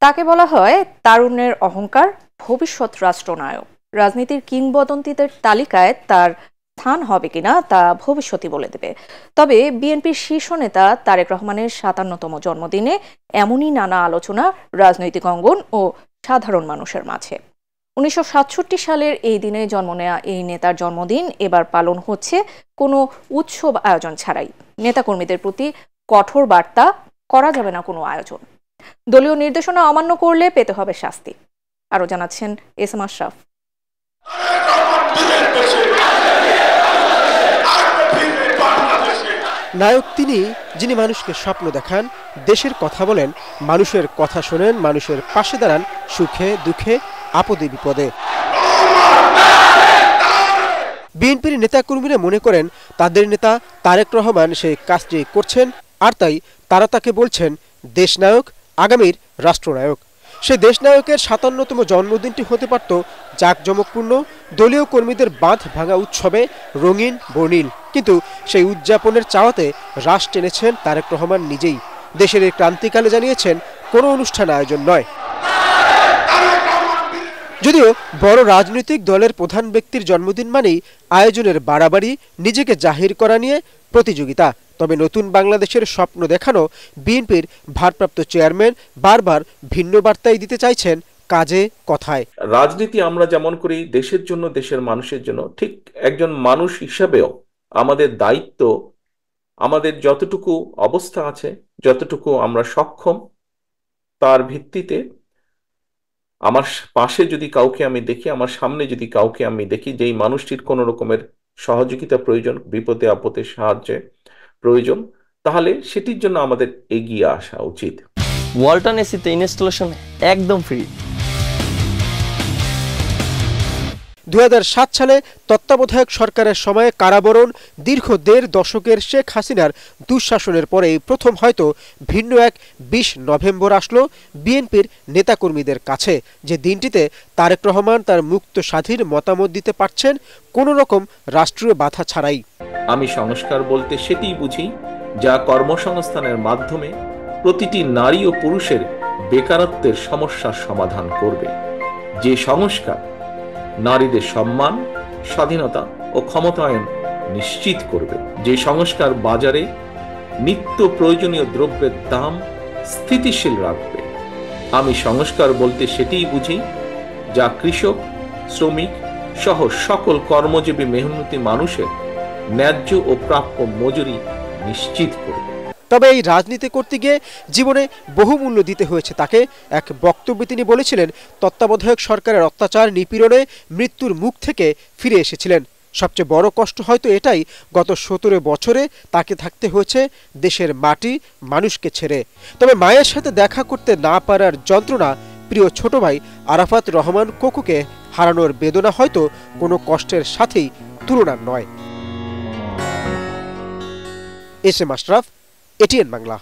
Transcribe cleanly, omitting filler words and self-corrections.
তাকে বলা হয় তারুণ্যের অহংকার, ভবিষ্যৎ রাষ্ট্রনায়ক। রাজনীতির কিংবদন্তিদের তালিকায় তার স্থান হবে কিনা তা ভবিষ্যৎই বলে দেবে। তবে বিএনপির শীর্ষ নেতা তারেক রহমানের ৫৭তম জন্মদিনে এমনই নানা আলোচনা রাজনৈতিক অঙ্গন ও সাধারণ মানুষের মাঝে। ১৯৬৭ সালের এই দিনে জন্ম নেয়া এই নেতার জন্মদিন এবার পালন হচ্ছে কোনো উৎসব আয়োজন ছাড়াই। নেতাকর্মীদের প্রতি কঠোর বার্তা, করা যাবে না কোনো আয়োজন। দলীয় নির্দেশনা অমান্য করলে পেতে হবে শাস্তি। আরো জানাচ্ছেন এস এম আশরাফ। নায়ক তিনি, যিনি মানুষকে স্বপ্ন দেখান, দেশের কথা বলেন, মানুষের কথা শোনেন, মানুষের পাশে দাঁড়ান সুখে দুঃখে, আপদে বিপদে। বিএনপির নেতাকর্মীরা মনে করেন তাদের নেতা তারেক রহমান সেই কাজটি করছেন, আর তাই তারা তাকে বলছেন দেশনায়ক, আগামীর রাষ্ট্রনায়ক। সে দেশনায়কের ৫৭তম জন্মদিনটি হতে পারত জাঁকজমকপূর্ণ, দলীয় কর্মীদের বাঁধ ভাঙা উৎসবে রঙিন বর্ণিল। কিন্তু সেই উদযাপনের চাওয়াতে রাশ টেনেছেন তারেক রহমান নিজেই। দেশের এই ক্রান্তিকালে জানিয়েছেন কোনো অনুষ্ঠান আয়োজন নয়। যদিও বড় রাজনৈতিক দলের প্রধান ব্যক্তির জন্মদিন মানেই আয়োজনের বাড়াবাড়ি, নিজেকে জাহির করা নিয়ে প্রতিযোগিতা। তবে নতুন বাংলাদেশের স্বপ্ন দেখানো বিএনপির ভারপ্রাপ্ত চেয়ারম্যান বারবার ভিন্ন বার্তাই দিতে চাইছেন কাজে কথায়। রাজনীতি আমরা যেমন করি দেশের জন্য, দেশের মানুষের জন্য, ঠিক একজন মানুষ হিসাবেও আমাদের দায়িত্ব, আমাদের যতটুকু অবস্থা আছে, যতটুকু আমরা সক্ষম, তার ভিত্তিতে আমার পাশে যদি কাউকে আমি দেখি, আমার সামনে যদি কাউকে আমি দেখি যেই মানুষটির কোনো রকমের সহযোগিতা প্রয়োজন, বিপদে আপদে সাহায্যে প্রয়োজন, তাহলে সেটির জন্য আমাদের এগিয়ে আসা উচিত। ওয়ালটন এসিতে ইনস্টলেশন একদম ফ্রি। ২০০৭ সালে তত্ত্বাবধায়ক সরকারের সময়ে কারাবরণ, দীর্ঘ ১.৫ দশকের শেখ হাসিনার দুঃশাসনের পরেই প্রথম হয়তো ভিন্ন এক ২০ নভেম্বর আসলো বিএনপির নেতাকর্মীদের কাছে, যে দিনটিতে তারেক রহমান তার মুক্ত স্বাধীন মতামত দিতে পারছেন কোনো রকম রাষ্ট্রীয় বাধা ছাড়াই। আমি সংস্কার বলতে সেটিই বুঝি যা কর্মসংস্থানের মাধ্যমে প্রতিটি নারী ও পুরুষের বেকারত্বের সমস্যার সমাধান করবে, যে সংস্কার নারীদের সম্মান, স্বাধীনতা ও ক্ষমতায়ন নিশ্চিত করবে, যে সংস্কার বাজারে নিত্য প্রয়োজনীয় দ্রব্যের দাম স্থিতিশীল রাখবে। আমি সংস্কার বলতে সেটিই বুঝি যা কৃষক, শ্রমিক সহ সকল কর্মজীবী মেহনতি মানুষের ন্যায্য ও প্রাপ্য মজুরি নিশ্চিত করবে। তবে এই রাজনীতি করতে গিয়ে জীবনে বহুমূল্য দিতে হয়েছে তাকে। এক বক্তব্যে তিনি বলেছিলেন তত্ত্বাবধায়ক সরকারের অত্যাচার নিপীড়নে মৃত্যুর মুখ থেকে ফিরে এসেছিলেন। সবচেয়ে বড় কষ্ট হয়তো এটাই, গত ১৭ বছরে তাকে থাকতে হয়েছে দেশের মাটি, মানুষকে ছেড়ে। তবে মায়ের সাথে দেখা করতে না পারার যন্ত্রণা, প্রিয় ছোট ভাই আরাফাত রহমান কোকুকে হারানোর বেদনা হয়তো কোনো কষ্টের সাথেই তুলনার নয়। S M Ashraf, ATN Bangla.